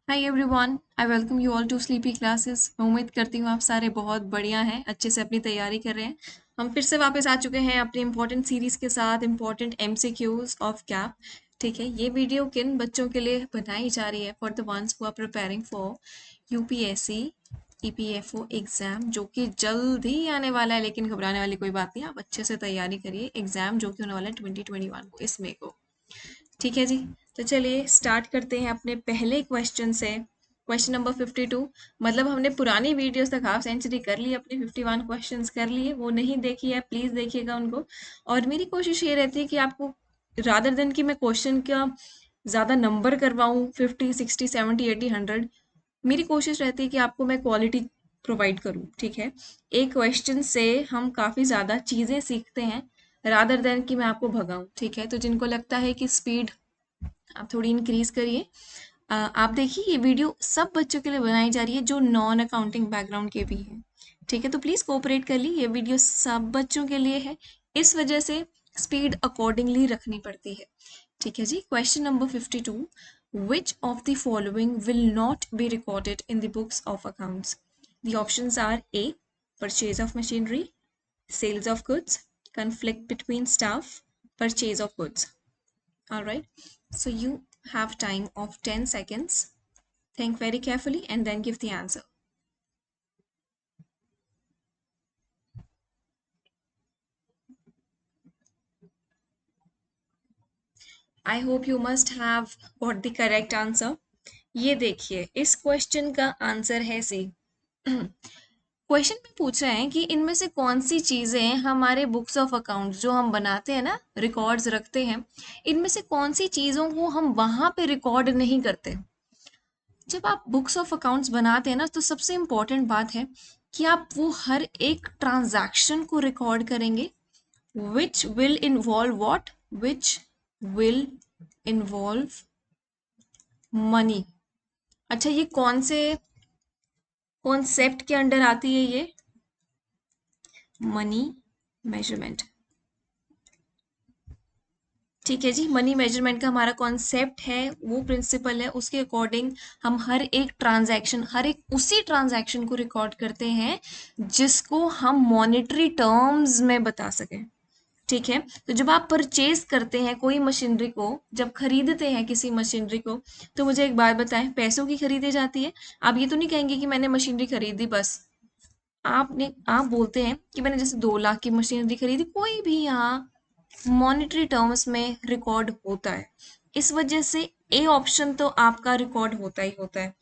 Hi everyone, I welcome you all to sleepy classes. मैं उम्मीद करती हूँ आप सारे बहुत बढ़िया हैं, अच्छे से अपनी तैयारी कर रहे हैं। हम फिर से वापस आ चुके हैं अपनी इम्पोर्टेंट सीरीज के साथ, इम्पोर्टेंट एमसीक्यूज ऑफ कैप। ठीक है, ये वीडियो किन बच्चों के लिए बनाई जा रही है? For the ones who are preparing for UPSC EPFO exam, जो कि जल्द ही आने वाला है। लेकिन घबराने वाली कोई बात नहीं, आप अच्छे से तैयारी करिए। एग्जाम जो कि होने वाला है 2021 को, इस मई को। ठीक है जी, तो चलिए स्टार्ट करते हैं अपने पहले क्वेश्चन से। Question number 52। मतलब हमने पुरानी वीडियोस तक हाफ सेंचुरी कर ली, अपने 51 क्वेश्चंस कर लिए। वो नहीं देखी है, प्लीज़ देखिएगा उनको। और मेरी कोशिश ये रहती है कि आपको, रादर देन कि मैं क्वेश्चन का ज़्यादा नंबर करवाऊँ, 50 60 70 80 100, मेरी कोशिश रहती है कि आपको मैं क्वालिटी प्रोवाइड करूँ। ठीक है, एक क्वेश्चन से हम काफ़ी ज़्यादा चीज़ें सीखते हैं, रादर देन कि मैं आपको भगाऊँ। ठीक है, तो जिनको लगता है कि स्पीड आप थोड़ी इंक्रीज करिए। आप देखिए, ये वीडियो सब बच्चों के लिए बनाई जा रही है जो नॉन अकाउंटिंग बैकग्राउंड के भी हैं। ठीक है, तो प्लीज़ कोऑपरेट कर ली, ये वीडियो सब बच्चों के लिए है, इस वजह से स्पीड अकॉर्डिंगली रखनी पड़ती है। ठीक है जी, question number 52। Which of the following will not be recorded in the books of accounts? The options are: A, purchase of machinery; sales of goods; conflict between staff; purchase of goods. All right. So you have time of 10 seconds. Think very carefully and then give the answer. I hope you must have got the correct answer. ये देखिए, इस question का answer है सी। Question में पूछ रहे हैं कि इनमें से कौन सी चीजें हमारे बुक्स ऑफ अकाउंट जो हम बनाते हैं ना, रिकॉर्ड्स रखते हैं, इनमें से कौन सी चीजों को हम वहां पे रिकॉर्ड नहीं करते। जब आप बुक्स ऑफ अकाउंट्स बनाते हैं ना, तो सबसे इम्पोर्टेंट बात है कि आप वो हर एक ट्रांजैक्शन को रिकॉर्ड करेंगे, which will involve what, which will involve money. अच्छा, ये कौन से कॉन्सेप्ट के अंडर आती है? ये मनी मेजरमेंट। ठीक है जी, मनी मेजरमेंट का हमारा कॉन्सेप्ट है, वो प्रिंसिपल है, उसके अकॉर्डिंग हम हर एक ट्रांजैक्शन, हर एक उसी ट्रांजैक्शन को रिकॉर्ड करते हैं जिसको हम मॉनेटरी टर्म्स में बता सकें। ठीक है, तो जब आप परचेज करते हैं कोई मशीनरी को, जब खरीदते हैं किसी मशीनरी को, तो मुझे एक बात बताएं, पैसों की खरीदी जाती है? आप ये तो नहीं कहेंगे कि मैंने मशीनरी खरीदी बस। आप बोलते हैं कि मैंने जैसे 2 लाख की मशीनरी खरीदी, कोई भी यहाँ मॉनेटरी टर्म्स में रिकॉर्ड होता है। इस वजह से ए ऑप्शन तो आपका रिकॉर्ड होता ही होता है।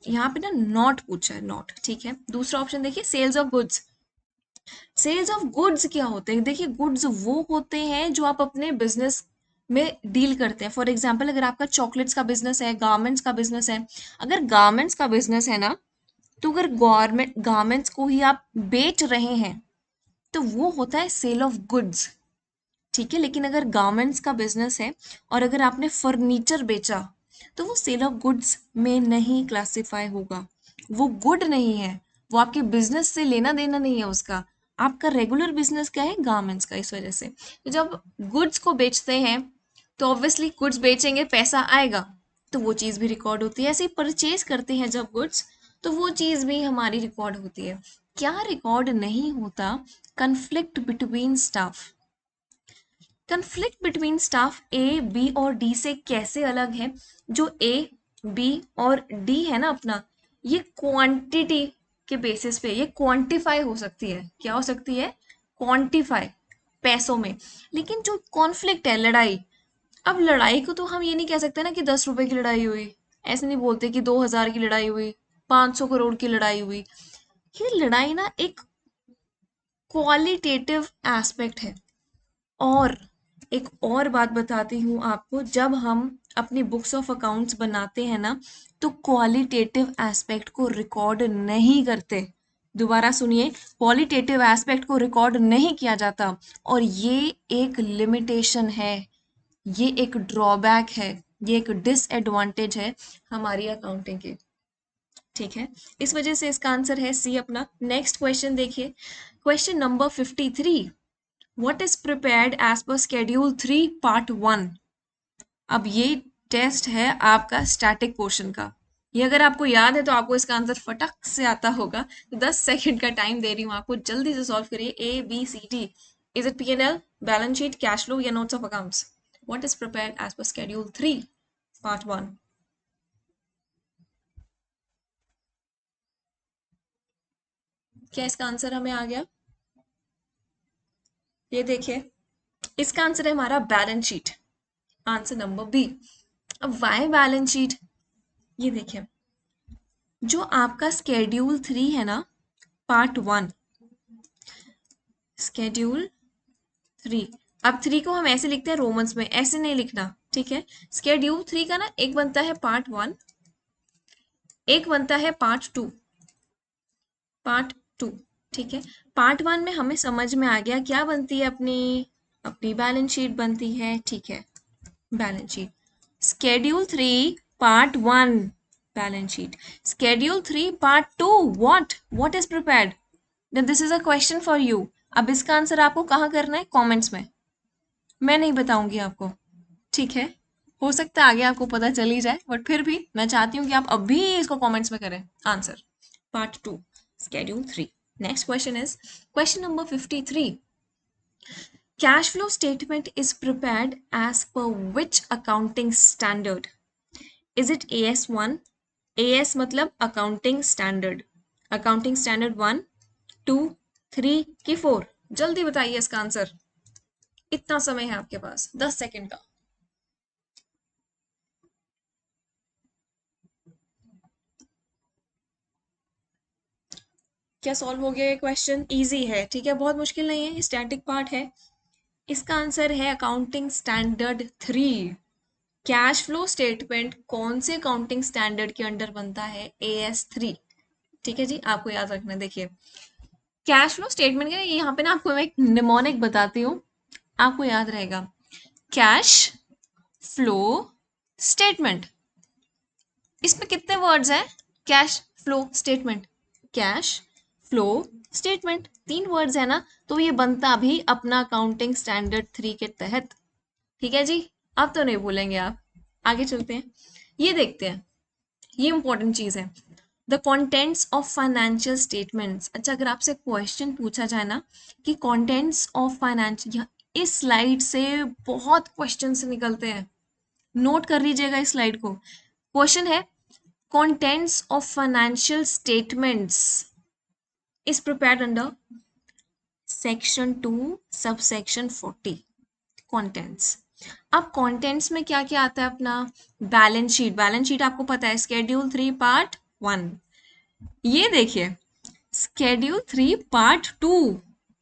यहाँ पे ना नॉट पूछा है, नॉट। ठीक है, दूसरा ऑप्शन देखिए, sales of goods. Sales of goods क्या होते हैं? देखिए, गुड्स वो होते हैं जो आप अपने बिजनेस में डील करते हैं। फॉर एग्जाम्पल, अगर आपका चॉकलेट्स का बिजनेस है, गारमेंट्स का बिजनेस है, अगर गारमेंट्स का बिजनेस है ना, तो अगर गवर्नमेंट गारमेंट्स को ही आप बेच रहे हैं तो वो होता है सेल ऑफ गुड्स। ठीक है, लेकिन अगर गारमेंट्स का बिजनेस है और अगर आपने फर्नीचर बेचा, तो वो सेल ऑफ गुड्स में नहीं क्लासिफाई होगा, वो गुड नहीं है, वो आपके बिजनेस से लेना देना नहीं है उसका। आपका रेगुलर बिजनेस क्या है? गारमेंट्स का। इस वजह से तो जब गुड्स को बेचते हैं, तो ऑब्वियसली गुड्स बेचेंगे, पैसा आएगा, तो वो चीज़ भी रिकॉर्ड होती है। ऐसे ही परचेज करते हैं जब गुड्स, तो वो चीज़ भी हमारी रिकॉर्ड होती है। क्या रिकॉर्ड नहीं होता? Conflict between staff. Conflict between staff A, B और डी से कैसे अलग है? जो ए, बी और डी है ना अपना, ये क्वांटिटी के बेसिस पे ये क्वांटिफाई हो सकती है। क्या हो सकती है? क्वांटिफाई, पैसों में। लेकिन जो कॉन्फ्लिक्ट है, लड़ाई, अब लड़ाई को तो हम ये नहीं कह सकते ना कि 10 रुपए की लड़ाई हुई। ऐसे नहीं बोलते कि 2,000 की लड़ाई हुई, 500 करोड़ की लड़ाई हुई। ये लड़ाई ना एक क्वालिटेटिव एस्पेक्ट है। और एक और बात बताती हूँ आपको, जब हम अपनी बुक्स ऑफ अकाउंट्स बनाते हैं ना, तो क्वालिटेटिव एस्पेक्ट को रिकॉर्ड नहीं करते। दोबारा सुनिए, क्वालिटेटिव एस्पेक्ट को रिकॉर्ड नहीं किया जाता, और ये एक लिमिटेशन है, ये एक ड्रॉबैक है, ये एक डिसएडवांटेज है हमारी अकाउंटिंग की। ठीक है, इस वजह से इसका आंसर है सी अपना। नेक्स्ट क्वेश्चन देखिए, question number 53। What is prepared as per schedule 3 part 1? अब ये टेस्ट है आपका स्टैटिक पोर्शन का। ये अगर आपको याद है तो आपको इसका आंसर फटक से आता होगा। तो 10 सेकंड का टाइम दे रही हूँ आपको, जल्दी से सॉल्व करिए। A B C D. Is it P&L, balance sheet, cash flow या notes of accounts? What is prepared as per schedule 3 part 1? क्या इसका आंसर हमें आ गया? ये देखिए, इसका आंसर है हमारा balance sheet. Answer number B. अब वाई बैलेंस शीट? ये देखिए, जो आपका स्केड्यूल 3 है ना, पार्ट 1, स्केड्यूल 3। अब 3 को हम ऐसे लिखते हैं रोमन्स में, ऐसे नहीं लिखना, ठीक है? स्केड्यूल 3 का ना एक बनता है पार्ट 1, एक बनता है पार्ट 2। पार्ट 2, ठीक है? पार्ट 1 में हमें समझ में आ गया क्या बनती है अपनी, अपनी बैलेंस शीट बनती है, ठीक है? Balance sheet. Schedule 3 part 1 balance sheet. Schedule 3 part 2 what is prepared? Then this is a question for you. अब इसका आंसर आपको कहाँ करना है? कमेंट्स में। मैं नहीं बताऊंगी आपको, ठीक है? हो सकता है आगे आपको पता चल ही जाए, बट फिर भी मैं चाहती हूँ कि आप अभी इसको कमेंट्स में करें answer. Part 2 schedule 3। Next question is question number 53। Cash flow statement is prepared as per which accounting standard? Is it AS1? AS मतलब accounting standard. Accounting standard 1, 2, 3 की 4? जल्दी बताइए इसका आंसर। इतना समय है आपके पास, 10 सेकंड का। क्या सॉल्व हो गया ये क्वेश्चन? इजी है, ठीक है? बहुत मुश्किल नहीं है, ये स्टैटिक पार्ट है। इसका आंसर है accounting standard 3। Cash flow statement कौन से अकाउंटिंग स्टैंडर्ड के अंडर बनता है? AS3। ठीक है जी, आपको याद रखना है। देखिए, कैश फ्लो स्टेटमेंट का यहाँ पे ना आपको मैं एक निमोनिक बताती हूँ, आपको याद रहेगा। कैश फ्लो स्टेटमेंट, इसमें कितने वर्ड्स हैं? Cash flow statement, cash flow statement, 3 words है ना? तो ये बनता भी अपना अकाउंटिंग स्टैंडर्ड 3 के तहत। ठीक है जी, अब तो नहीं भूलेंगे आप। आगे चलते हैं, ये देखते हैं, ये इंपॉर्टेंट चीज है। The contents of financial statements. अच्छा, अगर आपसे क्वेश्चन पूछा जाए ना कि कॉन्टेंट्स ऑफ फाइनेंशियल, इस स्लाइड से बहुत क्वेश्चन निकलते हैं, नोट कर लीजिएगा इस स्लाइड को। क्वेश्चन है, contents of financial statements is prepared under section 2 sub section 40। Contents. अब कॉन्टेंट्स में क्या क्या आता है अपना? Balance sheet. बैलेंस शीट आपको पता है, स्केड्यूल 3 पार्ट 1। ये देखिए, स्केड्यूल 3 पार्ट 2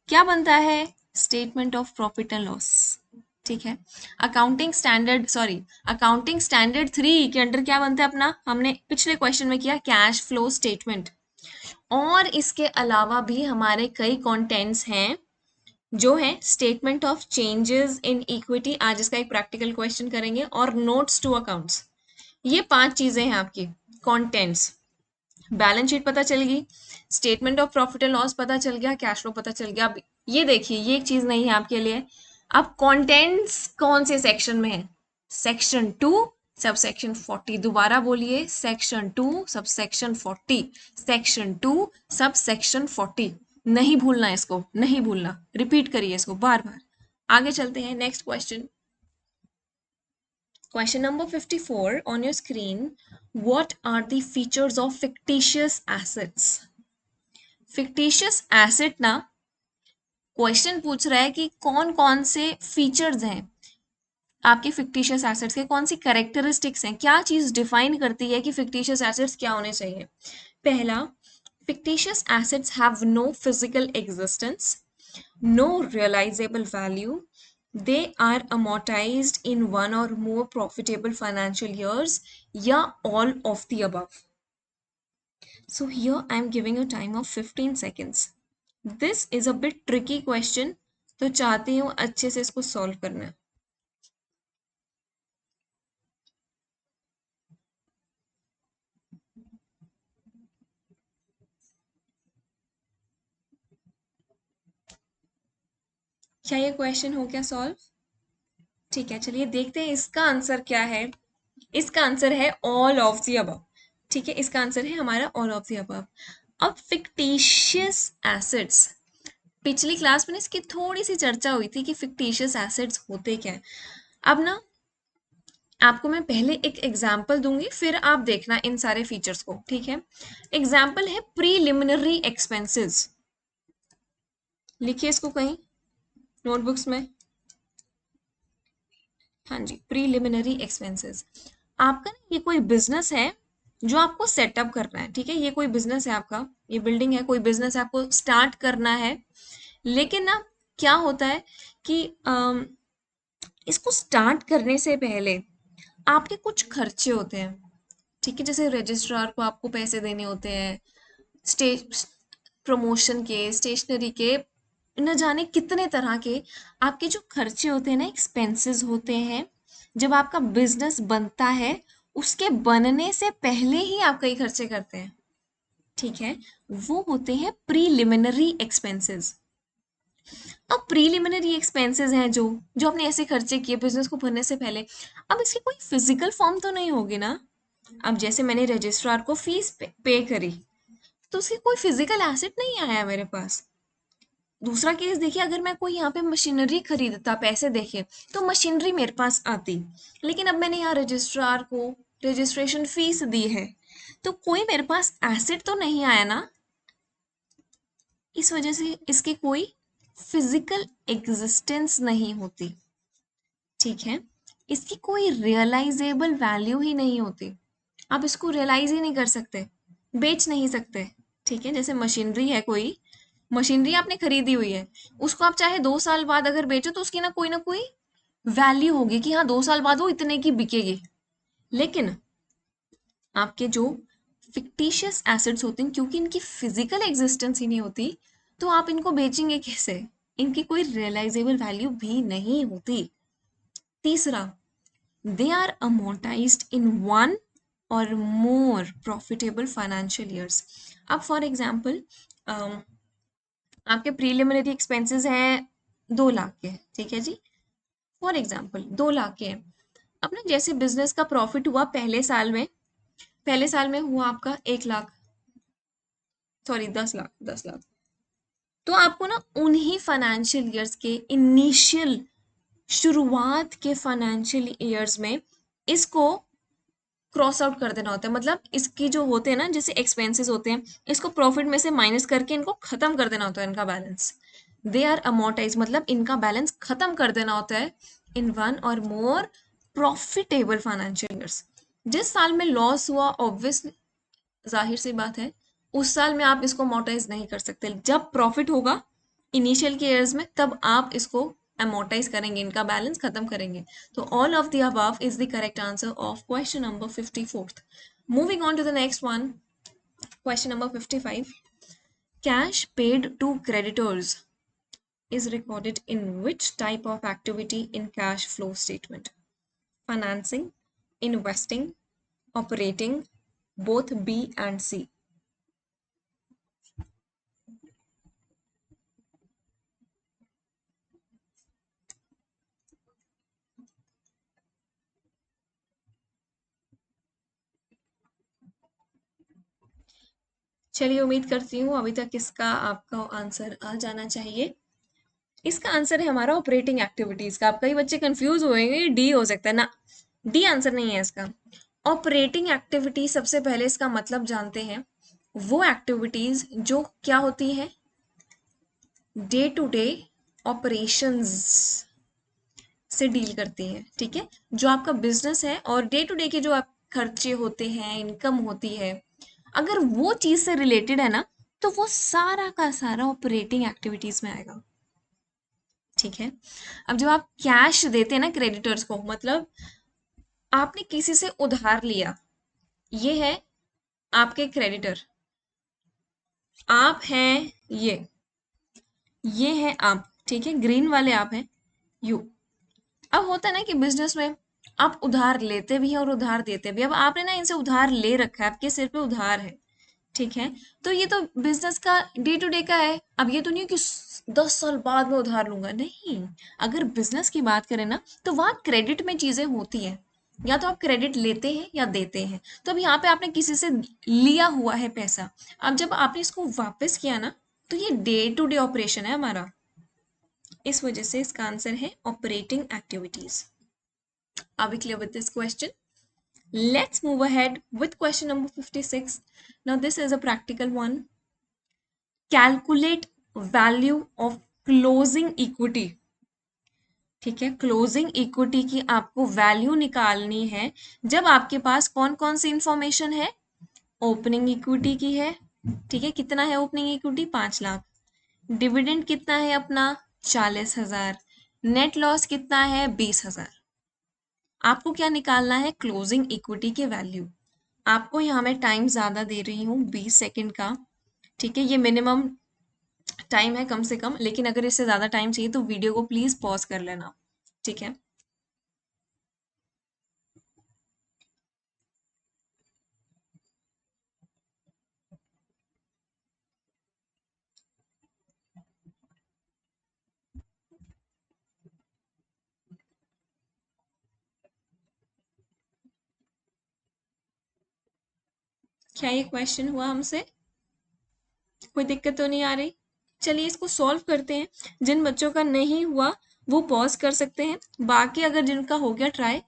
क्या बनता है? Statement of profit and loss. ठीक है, accounting standard, sorry, accounting standard 3 के अंडर क्या बनता है अपना? हमने पिछले क्वेश्चन में किया कैश फ्लो स्टेटमेंट। और इसके अलावा भी हमारे कई कंटेंट्स हैं जो है statement of changes in equity, आज इसका एक प्रैक्टिकल क्वेश्चन करेंगे, और नोट्स टू अकाउंट्स। ये 5 चीजें हैं आपकी कंटेंट्स। बैलेंस शीट पता चल गई, statement of profit and loss पता चल गया, कैश फ्लो पता चल गया। अब ये देखिए, ये एक चीज नहीं है आपके लिए। अब कंटेंट्स कौन से सेक्शन में है? Section 2 sub section 40। दोबारा बोलिए, section 2 sub section 40। Section 2 sub section 40। नहीं भूलना इसको, नहीं भूलना, रिपीट करिए इसको बार बार। आगे चलते हैं, next question. Question number 54 on your screen. What are the features of fictitious assets? Fictitious asset ना, क्वेश्चन पूछ रहा है कि कौन कौन से फीचर्स हैं आपके fictitious assets के, कौन सी कैरेक्टरिस्टिक्स हैं, क्या चीज डिफाइन करती है कि fictitious assets क्या होने चाहिए। पहला, fictitious assets have no physical existence, no realizable value, they are amortized in one or more profitable financial years, या all of the above. So here I am giving a time of 15 seconds. This is a bit tricky question, तो चाहती हूँ अच्छे से इसको solve करना। क्या ये क्वेश्चन हो गया सॉल्व? ठीक है, चलिए देखते हैं इसका आंसर क्या है। इसका आंसर है ऑल ऑफ द अबव। ठीक है, इसका आंसर है हमारा ऑल ऑफ द अबव। अब फिक्टिशियस एसेट्स, पिछली क्लास में ना इसकी थोड़ी सी चर्चा हुई थी कि फिक्टिशियस एसेट्स होते क्या है। अब ना आपको मैं पहले एक एग्जाम्पल दूंगी, फिर आप देखना इन सारे फीचर्स को, ठीक है। एग्जाम्पल है प्रीलिमिनरी एक्सपेंसेस, लिखिए इसको कहीं नोटबुक्स में। हाँ जी, प्रीलिमिनरी एक्सपेंसेस। आपका ना ये कोई बिजनेस है जो आपको सेटअप करना है, ठीक है। ये कोई बिजनेस है आपका, ये बिल्डिंग है, कोई बिजनेस है, आपको स्टार्ट करना है। लेकिन ना क्या होता है कि इसको स्टार्ट करने से पहले आपके कुछ खर्चे होते हैं, ठीक है। जैसे रजिस्ट्रार को आपको पैसे देने होते हैं, स्टेज प्रमोशन के, स्टेशनरी के, न जाने कितने तरह के आपके जो खर्चे होते हैं ना, एक्सपेंसेस होते हैं। जब आपका बिजनेस बनता है उसके बनने से पहले ही आप कई खर्चे करते हैं, ठीक है। वो होते हैं प्रीलिमिनरी एक्सपेंसेस। अब प्रीलिमिनरी एक्सपेंसेस हैं जो जो आपने ऐसे खर्चे किए बिजनेस को भरने से पहले। अब इसकी कोई फिजिकल फॉर्म तो नहीं होगी ना। अब जैसे मैंने रजिस्ट्रार को फीस पे करी, तो उसकी कोई फिजिकल एसेट नहीं आया मेरे पास। दूसरा केस देखिए, अगर मैं कोई यहाँ पे मशीनरी खरीदता पैसे देके, तो मशीनरी मेरे पास आती। लेकिन अब मैंने यहाँ रजिस्ट्रार को रजिस्ट्रेशन फीस दी है, तो कोई मेरे पास एसेट तो नहीं आया ना। इस वजह से इसकी कोई फिजिकल एग्जिस्टेंस नहीं होती, ठीक है। इसकी कोई रियलाइजेबल वैल्यू ही नहीं होती। आप इसको रियलाइज ही नहीं कर सकते, बेच नहीं सकते, ठीक है। जैसे मशीनरी है, कोई मशीनरी आपने खरीदी हुई है, उसको आप चाहे 2 साल बाद अगर बेचो तो उसकी ना कोई वैल्यू होगी कि हाँ 2 साल बाद वो इतने की बिकेगी। लेकिन आपके जो फिक्टिशियस एसेट्स होते हैं, क्योंकि इनकी फिजिकल एग्जिस्टेंस ही नहीं होती, तो आप इनको बेचेंगे कैसे? इनकी कोई रियलाइजेबल वैल्यू भी नहीं होती। तीसरा, they are amortized in one or more profitable financial years. अब फॉर एग्जाम्पल आपके प्रीलिमिनरी एक्सपेंसेस हैं 2 लाख के, ठीक है जी। फॉर एग्जाम्पल 2 लाख के हैं। अब ना जैसे बिजनेस का प्रॉफिट हुआ पहले साल में हुआ आपका 1 लाख, सॉरी 10 लाख, 10 लाख। तो आपको ना उन्हीं फाइनेंशियल ईयर्स के इनिशियल, शुरुआत के फाइनेंशियल ईयर्स में इसको क्रॉस आउट कर देना होता है। मतलब इसकी जो होते हैं ना, जैसे एक्सपेंसेस होते हैं, इसको प्रॉफिट में से माइनस करके इनको खत्म कर देना होता है, इनका बैलेंस। दे आर अमोर्टाइज, मतलब इनका बैलेंस खत्म कर देना होता है इन one or more profitable financial years. जिस साल में लॉस हुआ, ऑब्वियस जाहिर सी बात है, उस साल में आप इसको अमोर्टाइज नहीं कर सकते। जब प्रॉफिट होगा इनिशियल के ईयर्स में, तब आप इसको अमोर्टाइज करेंगे, इनका बैलेंस खत्म करेंगे। तो all of the above is the correct answer of question number 54th। Moving on to the next one, question number 55। Cash paid to creditors is recorded in which type of activity in cash flow statement? Financing, investing, operating, both B and C. चलिए, उम्मीद करती हूँ अभी तक इसका आपका answer आ जाना चाहिए। इसका आंसर है हमारा ऑपरेटिंग एक्टिविटीज का। आप कई बच्चे कंफ्यूज होंगे, डी हो सकता है ना, डी आंसर नहीं है इसका। ऑपरेटिंग एक्टिविटी, सबसे पहले इसका मतलब जानते हैं। वो एक्टिविटीज जो क्या होती है, डे टू डे ऑपरेशंस से डील करती हैं, ठीक है। जो आपका बिजनेस है और डे टू डे के जो आप खर्चे होते हैं, इनकम होती है, अगर वो चीज से रिलेटेड है ना, तो वो सारा का सारा ऑपरेटिंग एक्टिविटीज में आएगा, ठीक है। अब जब आप कैश देते हैं ना क्रेडिटर्स को, मतलब आपने किसी से उधार लिया, ये है आपके क्रेडिटर, आप हैं ये है आप, ठीक है। ग्रीन वाले आप हैं, यू। अब होता है ना कि बिजनेस में आप उधार लेते भी हैं और उधार देते भी। अब आपने ना इनसे उधार ले रखा है, आपके सिर पे उधार है, ठीक है। तो ये तो बिजनेस का डे टू डे का है। अब ये तो नहीं कि 10 साल बाद में उधार लूंगा, नहीं। अगर बिजनेस की बात करें ना, तो वहाँ क्रेडिट में चीजें होती हैं, या तो आप क्रेडिट लेते हैं या देते हैं। तो अब यहाँ पे आपने किसी से लिया हुआ है पैसा, अब जब आपने इसको वापस किया ना, तो ये डे टू डे ऑपरेशन है हमारा, इस वजह से इसका आंसर है operating activities. Are we clear with this question? Let's move ahead with question number 56. Now this is a practical one. Calculate value of closing equity. ठीक है, क्लोजिंग इक्विटी की आपको वैल्यू निकालनी है जब आपके पास कौन कौन सी इंफॉर्मेशन है, ओपनिंग इक्विटी की है, ठीक है, कितना है ओपनिंग इक्विटी 5 लाख, डिविडेंड कितना है अपना 40,000, नेट लॉस कितना है 20,000। आपको क्या निकालना है, क्लोजिंग इक्विटी के वैल्यू। आपको यहाँ मैं टाइम ज़्यादा दे रही हूँ 20 सेकेंड का, ठीक है, ये मिनिमम टाइम है कम से कम, लेकिन अगर इससे ज़्यादा टाइम चाहिए तो वीडियो को प्लीज़ पॉज कर लेना, ठीक है। क्या ये क्वेश्चन हुआ हमसे? कोई दिक्कत तो नहीं आ रही? चलिए इसको सॉल्व करते हैं। जिन बच्चों का नहीं हुआ वो पॉज कर सकते हैं, बाकी अगर जिनका हो गया ट्राई,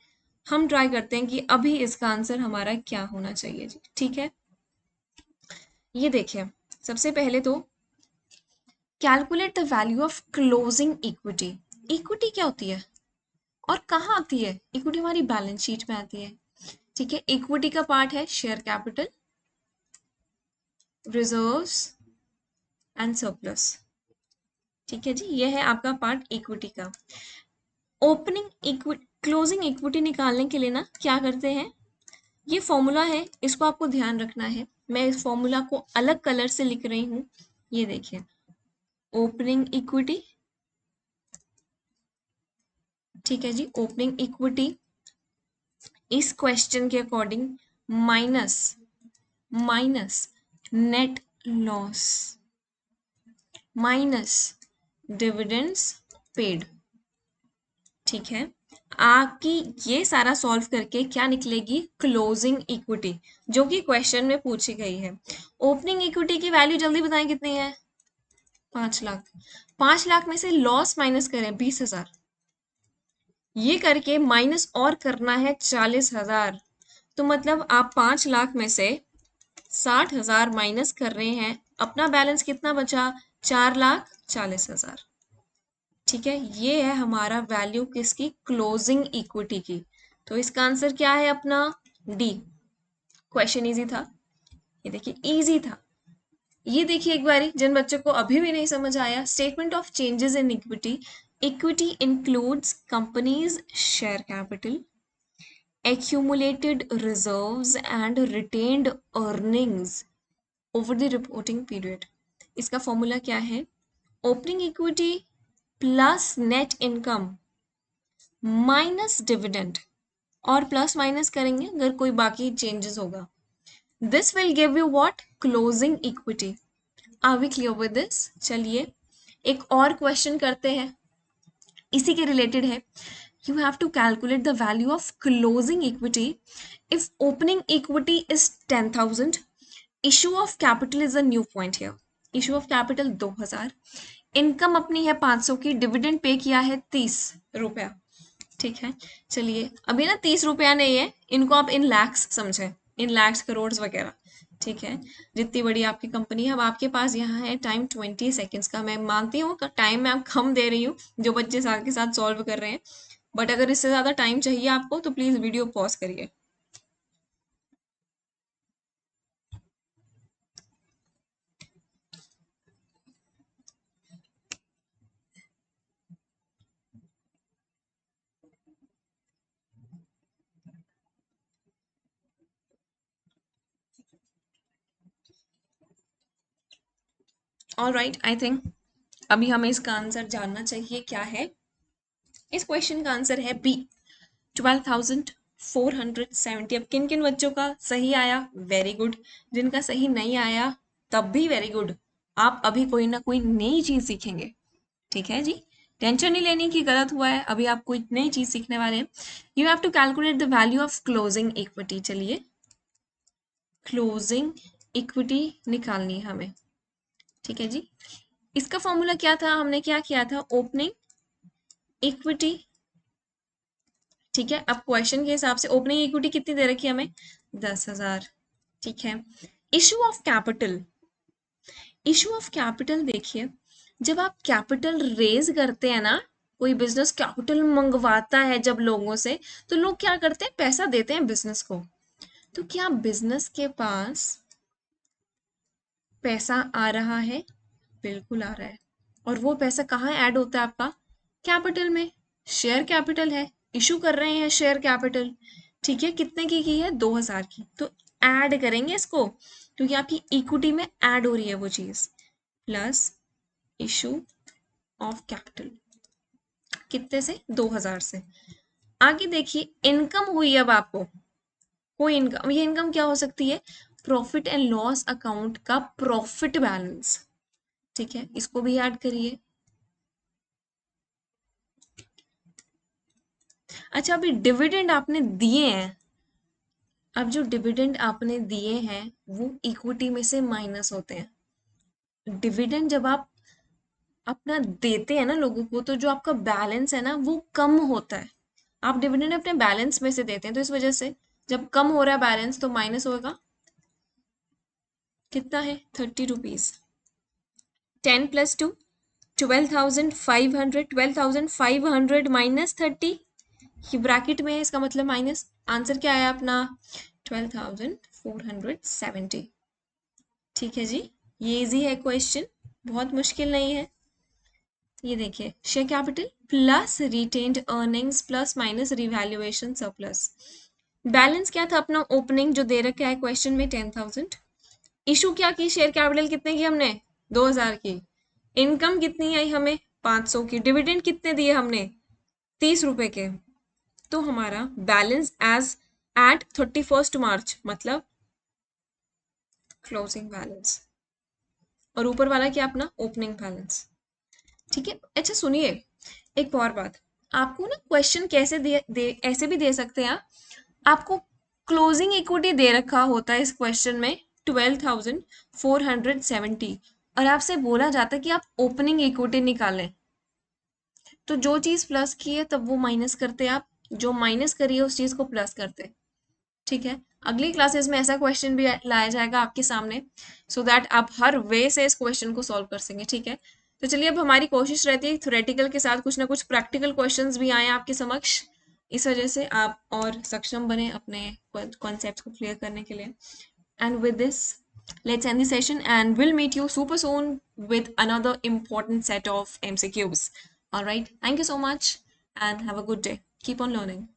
हम ट्राई करते हैं कि अभी इसका आंसर हमारा क्या होना चाहिए जी, ठीक है। ये देखिए, सबसे पहले तो calculate the value of closing equity. Equity क्या होती है और कहाँ आती है? इक्विटी हमारी बैलेंस शीट में आती है, ठीक है। इक्विटी का पार्ट है share capital, reserves and surplus, ठीक है जी, ये है आपका पार्ट इक्विटी का। ओपनिंग इक्विटी, क्लोजिंग इक्विटी निकालने के लिए ना क्या करते हैं, ये फॉर्मूला है, इसको आपको ध्यान रखना है। मैं इस फॉर्मूला को अलग कलर से लिख रही हूँ, ये देखिए, ओपनिंग इक्विटी, ठीक है जी, ओपनिंग इक्विटी इस क्वेश्चन के according minus minus net loss minus dividends paid, ठीक है। आपकी ये सारा सॉल्व करके क्या निकलेगी, क्लोजिंग इक्विटी, जो कि क्वेश्चन में पूछी गई है। ओपनिंग इक्विटी की वैल्यू जल्दी बताएं कितनी है, 5 लाख। 5 लाख में से लॉस माइनस करें 20,000, ये करके माइनस और करना है 40,000, तो मतलब आप 5 लाख में से 60,000 माइनस कर रहे हैं, अपना बैलेंस कितना बचा, 4,40,000, ठीक है। ये है हमारा वैल्यू किसकी, क्लोजिंग इक्विटी की। तो इसका आंसर क्या है अपना, डी। क्वेश्चन इजी था, ये देखिए इजी था। ये देखिए एक बारी, जिन बच्चों को अभी भी नहीं समझ आया, statement of changes in equity. Equity includes companies share capital, accumulated reserves and retained earnings over the reporting period। इसका फॉर्मूला क्या है, opening equity plus net income minus dividend, और प्लस माइनस करेंगे अगर कोई बाकी चेंजेस होगा, this will give you what, closing equity. Are we clear with this? चलिए एक और क्वेश्चन करते हैं, इसी के रिलेटेड है। You have to calculate the value of closing equity if opening equity is 10,000, issue of capital is a new point here, issue of capital 2,000, income अपनी है 500 की, डिविडेंड पे किया है 30 रुपया, ठीक है। चलिए अभी ना 30 रुपया नहीं है, इनको आप इन लैक्स समझें, इन लैक्स करोड़ वगैरह, ठीक है। जितनी बड़ी आपकी कंपनी है, अब आपके पास यहाँ है टाइम 20 सेकेंड्स का, मैं मानती हूँ टाइम मैं आप कम दे रही हूँ जो बच्चे साथ के साथ सॉल्व कर रहे हैं, बट अगर इससे ज़्यादा टाइम चाहिए आपको तो प्लीज़ वीडियो पॉज करिए। ऑल राइट, आई थिंक अभी हमें इसका आंसर जानना चाहिए क्या है। इस क्वेश्चन का आंसर है बी, 12,470। अब किन किन बच्चों का सही आया, वेरी गुड, जिनका सही नहीं आया तब भी वेरी गुड, आप अभी कोई ना कोई नई चीज सीखेंगे, ठीक है जी। टेंशन नहीं लेनी कि गलत हुआ है, अभी आप कोई नई चीज सीखने वाले हैं। You have to calculate the value of closing equity. चलिए क्लोजिंग इक्विटी निकालनी है हमें, ठीक है जी। इसका फॉर्मूला क्या था, हमने क्या किया था, ओपनिंग इक्विटी, ठीक है। अब क्वेश्चन के हिसाब से ओपनिंग इक्विटी कितनी दे रखी है हमें, 10,000, ठीक है। Issue of capital, issue of capital देखिए, जब आप कैपिटल रेज करते हैं ना, कोई बिजनेस कैपिटल मंगवाता है जब लोगों से, तो लोग क्या करते हैं, पैसा देते हैं बिजनेस को। तो क्या बिजनेस के पास पैसा आ रहा है, बिल्कुल आ रहा है। और वो पैसा कहाँ ऐड होता है आपका, कैपिटल में। शेयर कैपिटल है, इशू कर रहे हैं शेयर कैपिटल, ठीक है। कितने की है, 2,000 की, तो ऐड करेंगे इसको, क्योंकि आपकी इक्विटी में ऐड हो रही है वो चीज, प्लस इशू ऑफ कैपिटल, कितने से, 2,000 से। आगे देखिए इनकम हुई अब आपको, कोई इनकम, ये इनकम क्या हो सकती है, प्रॉफिट एंड लॉस अकाउंट का प्रॉफिट बैलेंस, ठीक है, इसको भी ऐड करिए। अच्छा अभी डिविडेंड आपने दिए हैं, अब जो डिविडेंड आपने दिए हैं वो इक्विटी में से माइनस होते हैं। डिविडेंड जब आप अपना देते हैं ना लोगों को, तो जो आपका बैलेंस है ना वो कम होता है। आप डिविडेंड अपने बैलेंस में से देते हैं, तो इस वजह से जब कम हो रहा है बैलेंस तो माइनस होगा, कितना है, 30 रुपीज। 10 प्लस 2, 12,500, 12,500 माइनस 30, ये ब्रैकेट में है, इसका मतलब माइनस। आंसर क्या आया अपना, 12,470, ठीक है जी। ये इजी है क्वेश्चन, बहुत मुश्किल नहीं है। ये देखिए share capital plus retained earnings plus minus revaluation surplus. Balance क्या था अपना, ओपनिंग जो दे रखा है क्वेश्चन में 10,000, इशू क्या की, शेयर कैपिटल कितने की हमने, 2,000 की, इनकम कितनी आई हमें, 500 की, डिविडेंड कितने दिए हमने, 30 रुपए के। तो हमारा बैलेंस एज एट 31 मार्च मतलब क्लोजिंग बैलेंस, और ऊपर वाला क्या अपना ओपनिंग बैलेंस, ठीक है। अच्छा सुनिए एक और बात, आपको ना क्वेश्चन कैसे ऐसे भी दे सकते हैं, आपको क्लोजिंग इक्विटी दे रखा होता है इस क्वेश्चन में 12,470, और आपसे बोला जाता है कि आप ओपनिंग इक्विटी निकालें, तो जो चीज प्लस की है तब वो माइनस करते आप, जो माइनस करी है उस चीज को प्लस करते, ठीक है। अगली क्लासेस में ऐसा क्वेश्चन भी लाया जाएगा आपके सामने, सो दैट आप हर वे से इस क्वेश्चन को सॉल्व कर सकेंगे, ठीक है। तो चलिए अब हमारी कोशिश रहती है थ्योरेटिकल के साथ कुछ ना कुछ प्रैक्टिकल क्वेश्चंस भी आए आपके समक्ष, इस वजह से आप और सक्षम बने अपने कॉन्सेप्ट्स को क्लियर करने के लिए। And with this let's end the session and we'll meet you super soon with another important set of MCQs. All right, thank you so much and have a good day. Keep on learning.